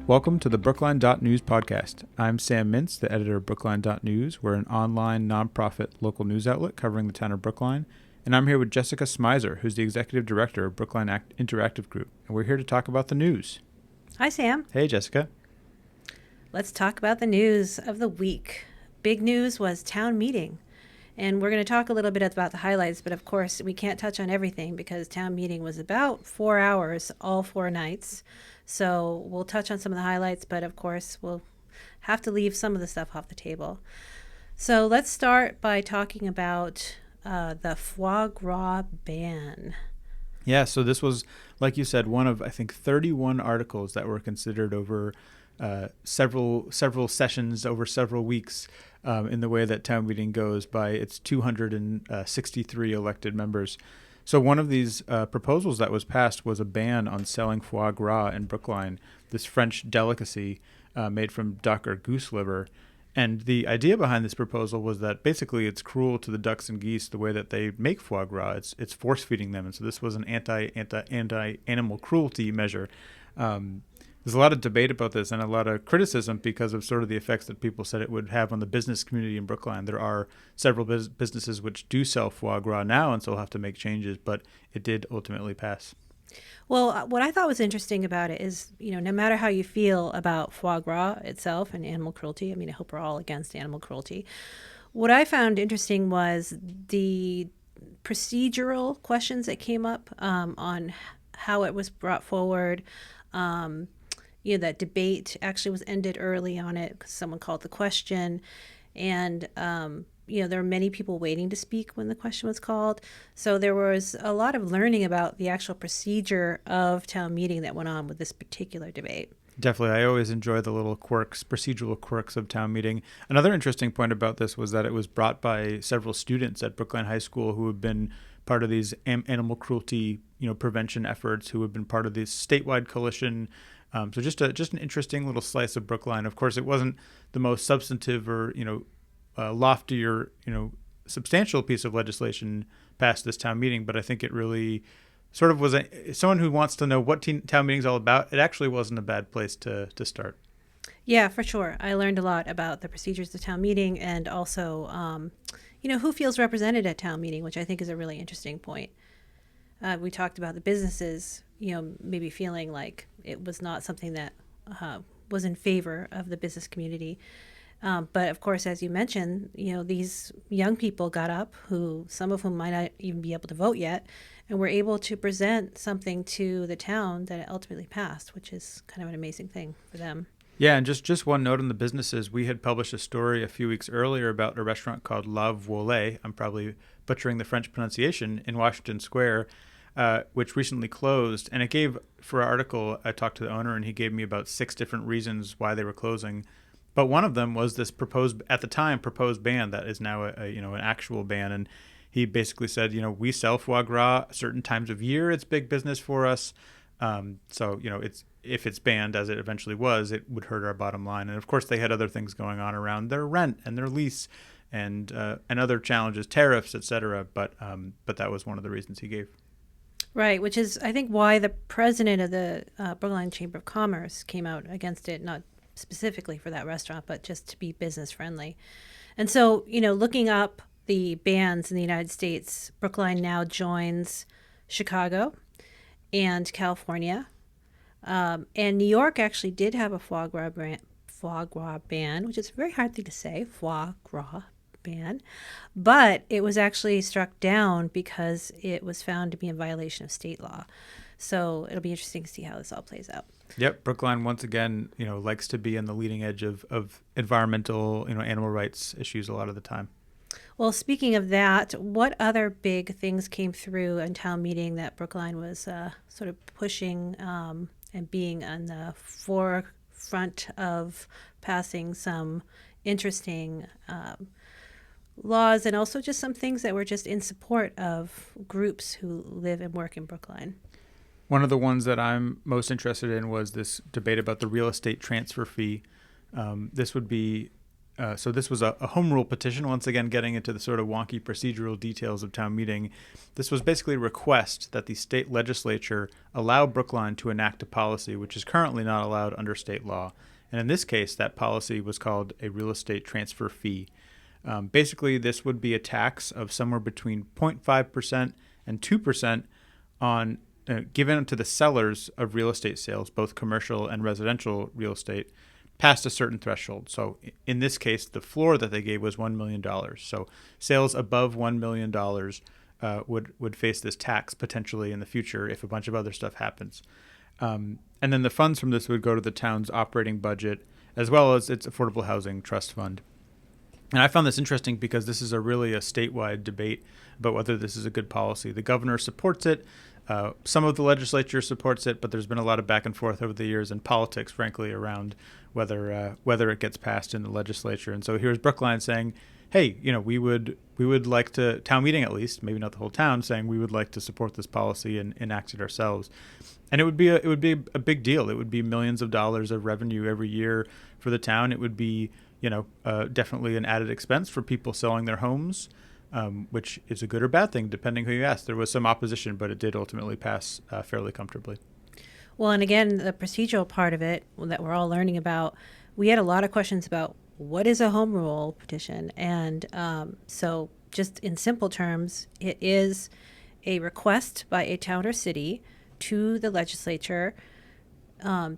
Welcome to the Brookline.News podcast. I'm Sam Mintz, the editor of Brookline.News. We're an online, nonprofit local news outlet covering the town of Brookline. And I'm here with Jessica Smyser, who's the executive director of Brookline Interactive Group. And we're here to talk about the news. Hi, Sam. Hey, Jessica. Let's talk about the news of the week. Big news was town meeting. And we're going to talk a little bit about the highlights, but of course we can't touch on everything because town meeting was about 4 hours, all 4 nights. So we'll touch on some of the highlights, but of course we'll have to leave some of the stuff off the table. So let's start by talking about the foie gras ban. Yeah, so this was, like you said, one of, I think, 31 articles that were considered over several sessions over several weeks in the way that town meeting goes by its 263 elected members. So one of these proposals that was passed was a ban on selling foie gras in Brookline, this French delicacy made from duck or goose liver. And the idea behind this proposal was that basically it's cruel to the ducks and geese the way that they make foie gras. It's force feeding them, and so this was an anti-animal cruelty measure. There's a lot of debate about this and a lot of criticism because of sort of the effects that people said it would have on the business community in Brookline. There are several businesses which do sell foie gras now, and so will have to make changes, but it did ultimately pass. Well, what I thought was interesting about it is, no matter how you feel about foie gras itself and animal cruelty, I hope we're all against animal cruelty. What I found interesting was the procedural questions that came up on how it was brought forward. That debate actually was ended early on it because someone called the question. And, there were many people waiting to speak when the question was called. So there was a lot of learning about the actual procedure of town meeting that went on with this particular debate. Definitely. I always enjoy the little procedural quirks of town meeting. Another interesting point about this was that it was brought by several students at Brookline High School who have been part of these animal cruelty, prevention efforts, who have been part of this statewide coalition. So just an interesting little slice of Brookline. Of course, it wasn't the most substantive or, lofty or, substantial piece of legislation passed this town meeting, but I think it really sort of was someone who wants to know what town meeting is all about. It actually wasn't a bad place to start. Yeah, for sure. I learned a lot about the procedures of town meeting and also, who feels represented at town meeting, which I think is a really interesting point. We talked about the businesses, maybe feeling like it was not something that was in favor of the business community. But of course, as you mentioned, these young people got up, some of whom might not even be able to vote yet, and were able to present something to the town that it ultimately passed, which is kind of an amazing thing for them. Yeah, and just one note on the businesses. We had published a story a few weeks earlier about a restaurant called La Volée. I'm probably butchering the French pronunciation, in Washington Square, which recently closed. And it gave, for our article, I talked to the owner, and he gave me about 6 different reasons why they were closing. But one of them was this proposed ban that is now an actual ban. And he basically said, we sell foie gras certain times of year. It's big business for us. So if it's banned, as it eventually was, it would hurt our bottom line. And of course, they had other things going on around their rent and their lease and other challenges, tariffs, et cetera. But that was one of the reasons he gave. Right, which is, I think, why the president of the Brookline Chamber of Commerce came out against it, not specifically for that restaurant, but just to be business friendly. And so, looking up the bans in the United States, Brookline now joins Chicago and California. And New York actually did have a foie gras ban, which is a very hard thing to say, foie gras ban. But it was actually struck down because it was found to be in violation of state law. So it'll be interesting to see how this all plays out. Yep, Brookline once again, likes to be on the leading edge of environmental, animal rights issues a lot of the time. Well, speaking of that, what other big things came through in town meeting that Brookline was sort of pushing and being on the forefront of passing some interesting laws and also just some things that were just in support of groups who live and work in Brookline? One of the ones that I'm most interested in was this debate about the real estate transfer fee. This would be So this was a home rule petition, once again getting into the sort of wonky procedural details of town meeting. This was basically a request that the state legislature allow Brookline to enact a policy which is currently not allowed under state law. And in this case, that policy was called a real estate transfer fee. Basically, this would be a tax of somewhere between 0.5% and 2% on given to the sellers of real estate sales, both commercial and residential real estate, past a certain threshold. So in this case, the floor that they gave was $1 million. So sales above $1 million would face this tax potentially in the future if a bunch of other stuff happens. And then the funds from this would go to the town's operating budget as well as its affordable housing trust fund. And I found this interesting because this is really a statewide debate about whether this is a good policy. The governor supports it. Some of the legislature supports it, but there's been a lot of back and forth over the years in politics, frankly, around whether it gets passed in the legislature. And so here's Brookline saying, hey, we would like to, town meeting at least, maybe not the whole town, saying we would like to support this policy and enact it ourselves. And it would be a big deal. It would be millions of dollars of revenue every year for the town. It would be definitely an added expense for people selling their homes, which is a good or bad thing, depending who you ask. There was some opposition, but it did ultimately pass fairly comfortably. Well, and again, the procedural part of it that we're all learning about, we had a lot of questions about what is a home rule petition. And so just in simple terms, it is a request by a town or city to the legislature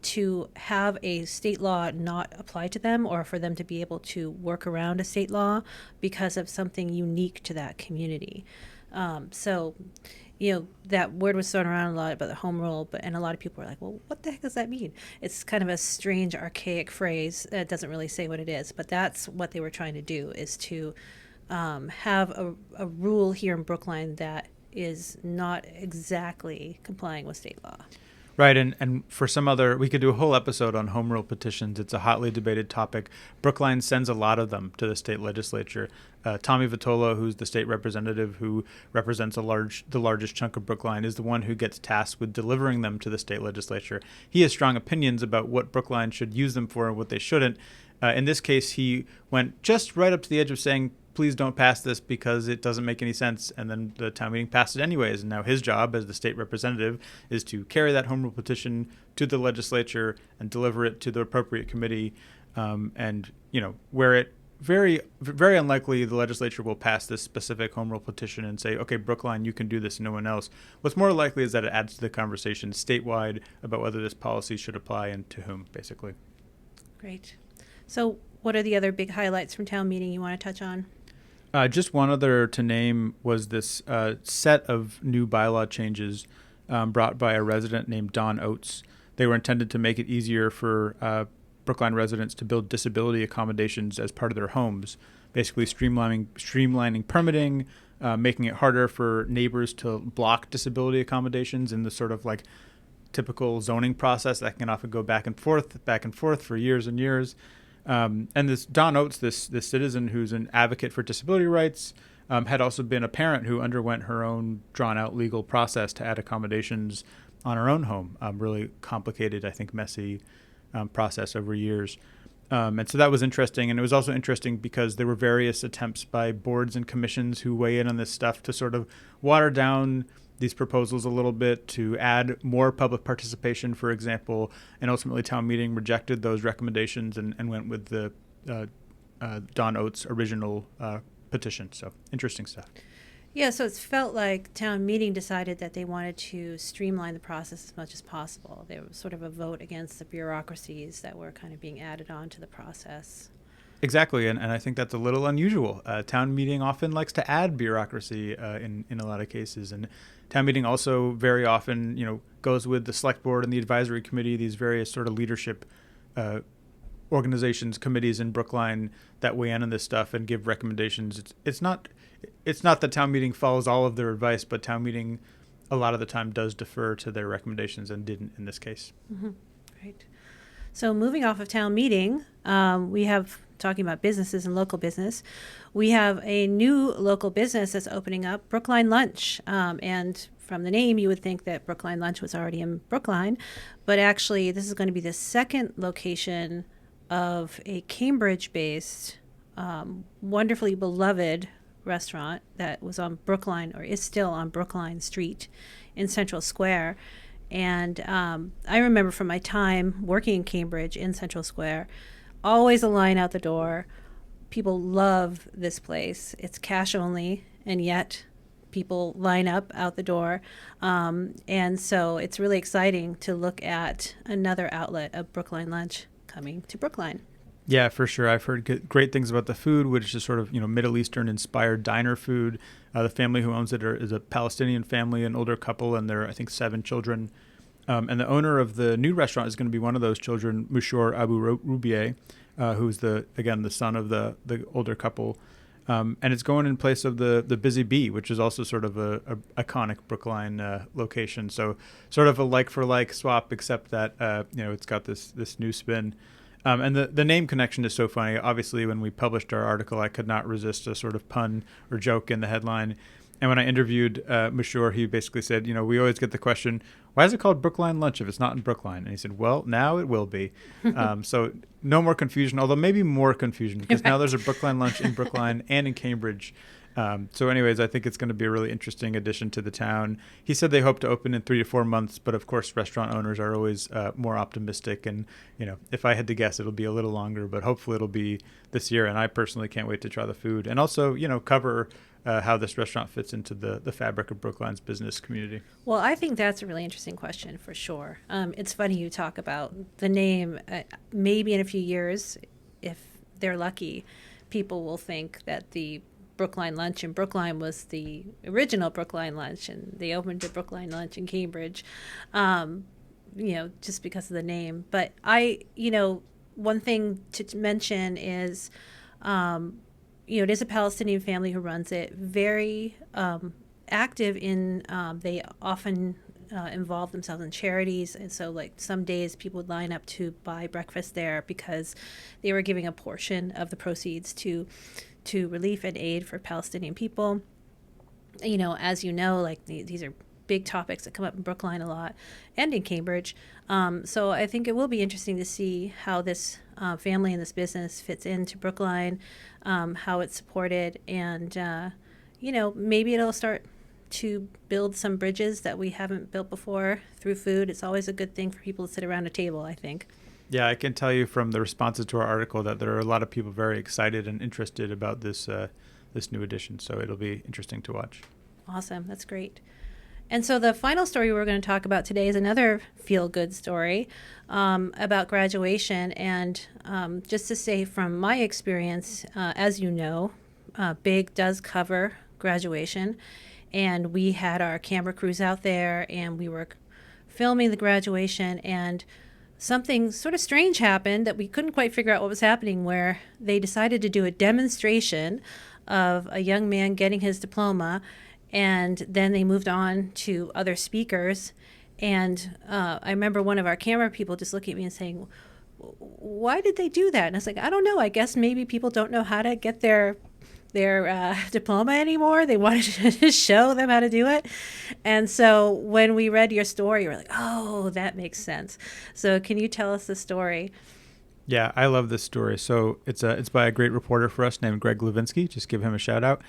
to have a state law not apply to them, or for them to be able to work around a state law because of something unique to that community. So that word was thrown around a lot about the home rule, and a lot of people were like, well, what the heck does that mean? It's kind of a strange, archaic phrase that doesn't really say what it is, but that's what they were trying to do, is to have a rule here in Brookline that is not exactly complying with state law. Right, and for some other, we could do a whole episode on home rule petitions. It's a hotly debated topic. Brookline sends a lot of them to the state legislature. Tommy Vitola, who's the state representative who represents the largest chunk of Brookline, is the one who gets tasked with delivering them to the state legislature. He has strong opinions about what Brookline should use them for and what they shouldn't. In this case, he went just right up to the edge of saying, please don't pass this because it doesn't make any sense. And then the town meeting passed it anyways. And now his job as the state representative is to carry that home rule petition to the legislature and deliver it to the appropriate committee. Where it very, very unlikely the legislature will pass this specific home rule petition and say, okay, Brookline, you can do this and no one else. What's more likely is that it adds to the conversation statewide about whether this policy should apply and to whom, basically. Great. So what are the other big highlights from town meeting you want to touch on? Just one other to name was this set of new bylaw changes brought by a resident named Don Oates. They were intended to make it easier for Brookline residents to build disability accommodations as part of their homes, basically streamlining permitting, making it harder for neighbors to block disability accommodations in the sort of like typical zoning process that can often go back and forth for years and years. And this Don Oates, this citizen who's an advocate for disability rights, had also been a parent who underwent her own drawn-out legal process to add accommodations on her own home. Really complicated, I think, messy process over years. And so that was interesting. And it was also interesting because there were various attempts by boards and commissions who weigh in on this stuff to sort of water down these proposals a little bit, to add more public participation, for example, and ultimately town meeting rejected those recommendations and went with the Don Oates' original petition. So interesting stuff. Yeah, so it's felt like town meeting decided that they wanted to streamline the process as much as possible. There was sort of a vote against the bureaucracies that were kind of being added on to the process. Exactly, and I think that's a little unusual. Town meeting often likes to add bureaucracy in a lot of cases, and town meeting also very often, goes with the select board and the advisory committee, these various sort of leadership organizations, committees in Brookline that weigh in on this stuff and give recommendations. It's not that town meeting follows all of their advice, but town meeting a lot of the time does defer to their recommendations and didn't in this case. Mm-hmm. Right. So moving off of town meeting, we have, talking about businesses and local business, we have a new local business that's opening up, Brookline Lunch. And from the name, you would think that Brookline Lunch was already in Brookline, but actually this is going to be the second location of a Cambridge-based wonderfully beloved restaurant that was on Brookline, or is still on Brookline Street in Central Square. And I remember from my time working in Cambridge in Central Square, always a line out the door. People love this place. It's cash only, and yet people line up out the door. And so it's really exciting to look at another outlet of Brookline Lunch coming to Brookline. Yeah, for sure. I've heard great things about the food, which is sort of, Middle Eastern inspired diner food. The family who owns it is a Palestinian family, an older couple, and there are, I think, 7 children. And the owner of the new restaurant is going to be one of those children, Mushour Abu Rubieh, who's the son of the older couple. And it's going in place of the Busy Bee, which is also sort of a iconic Brookline location. So sort of a like for like swap, except that it's got this new spin. And the name connection is so funny. Obviously, when we published our article, I could not resist a sort of pun or joke in the headline. And when I interviewed Mushour, he basically said, we always get the question, why is it called Brookline Lunch if it's not in Brookline? And he said, well, now it will be. So no more confusion, although maybe more confusion, because now there's a Brookline Lunch in Brookline and in Cambridge. So anyways, I think it's going to be a really interesting addition to the town. He said they hope to open in 3 to 4 months, but of course, restaurant owners are always more optimistic. And, if I had to guess, it'll be a little longer, but hopefully it'll be this year. And I personally can't wait to try the food and also, cover how this restaurant fits into the fabric of Brookline's business community. Well, I think that's a really interesting question for sure. It's funny you talk about the name. Maybe in a few years, if they're lucky, people will think that the Brookline Lunch in Brookline was the original Brookline Lunch, and they opened a Brookline Lunch in Cambridge, just because of the name. But one thing to mention is, it is a Palestinian family who runs it, very active in, they often involve themselves in charities. And so like some days people would line up to buy breakfast there because they were giving a portion of the proceeds to relief and aid for Palestinian people. As like these are big topics that come up in Brookline a lot and in Cambridge. So I think it will be interesting to see how this family and this business fits into Brookline, how it's supported, and, maybe it'll start to build some bridges that we haven't built before through food. It's always a good thing for people to sit around a table, I think. Yeah, I can tell you from the responses to our article that there are a lot of people very excited and interested about this new edition. So it'll be interesting to watch. Awesome. That's great. And so the final story we're going to talk about today is another feel-good story about graduation. And just to say from my experience, as you know, Big does cover graduation. And we had our camera crews out there, and we were filming the graduation, and something sort of strange happened that we couldn't quite figure out what was happening, where they decided to do a demonstration of a young man getting his diploma, and then they moved on to other speakers. And I remember one of our camera people just looking at me and saying, why did they do that? And I was like, I don't know. I guess maybe people don't know how to get their diploma anymore. They wanted to show them how to do it. And so when we read your story, we're like, oh, that makes sense. So can you tell us the story? Yeah, I love this story. So it's by a great reporter for us named Greg Levinsky. Just give him a shout out.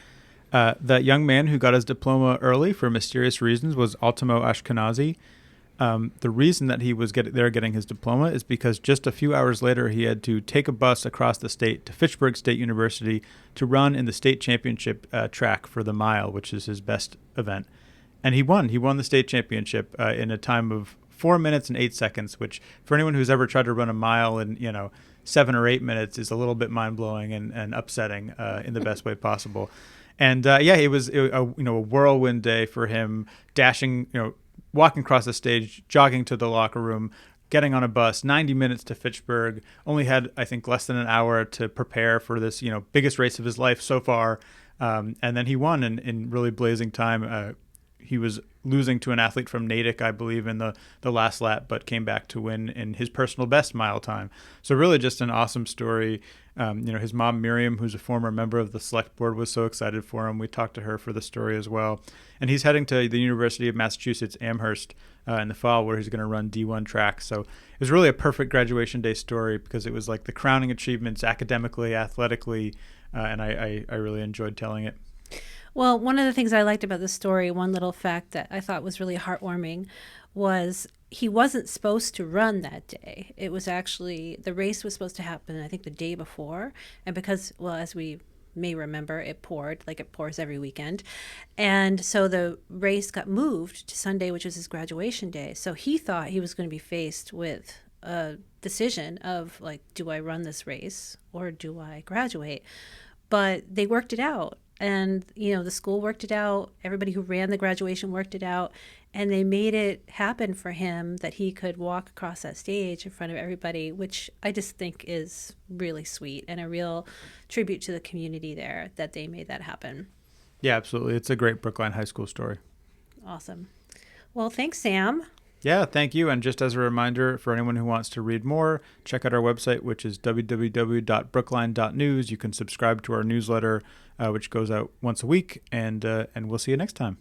That young man who got his diploma early for mysterious reasons was Altimo Ashkenazi. The reason that he was getting his diploma is because just a few hours later, he had to take a bus across the state to Fitchburg State University to run in the state championship track for the mile, which is his best event. And he won. He won the state championship in a time of 4 minutes and 8 seconds, which for anyone who's ever tried to run a mile in, 7 or 8 minutes is a little bit mind-blowing and upsetting in the best way possible. And it was a whirlwind day for him, dashing, walking across the stage, jogging to the locker room, getting on a bus, 90 minutes to Fitchburg, only had, I think, less than an hour to prepare for this, biggest race of his life so far. And then he won in really blazing time. He was losing to an athlete from Natick, I believe, in the last lap, but came back to win in his personal best mile time. So really just an awesome story. His mom, Miriam, who's a former member of the select board, was so excited for him. We talked to her for the story as well. And he's heading to the University of Massachusetts Amherst in the fall, where he's going to run D1 track. So it was really a perfect graduation day story because it was like the crowning achievements academically, athletically, and I really enjoyed telling it. Well, one of the things I liked about the story, one little fact that I thought was really heartwarming, was he wasn't supposed to run that day. It was actually, the race was supposed to happen, I think, the day before. And because, well, as we may remember, it poured, like it pours every weekend. And so the race got moved to Sunday, which was his graduation day. So he thought he was going to be faced with a decision of, like, do I run this race or do I graduate? But they worked it out. And, the school worked it out. Everybody who ran the graduation worked it out. And they made it happen for him that he could walk across that stage in front of everybody, which I just think is really sweet and a real tribute to the community there that they made that happen. Yeah, absolutely. It's a great Brookline High School story. Awesome. Well, thanks, Sam. Yeah, thank you. And just as a reminder, for anyone who wants to read more, check out our website, which is www.Brookline.News. You can subscribe to our newsletter, which goes out once a week, and we'll see you next time.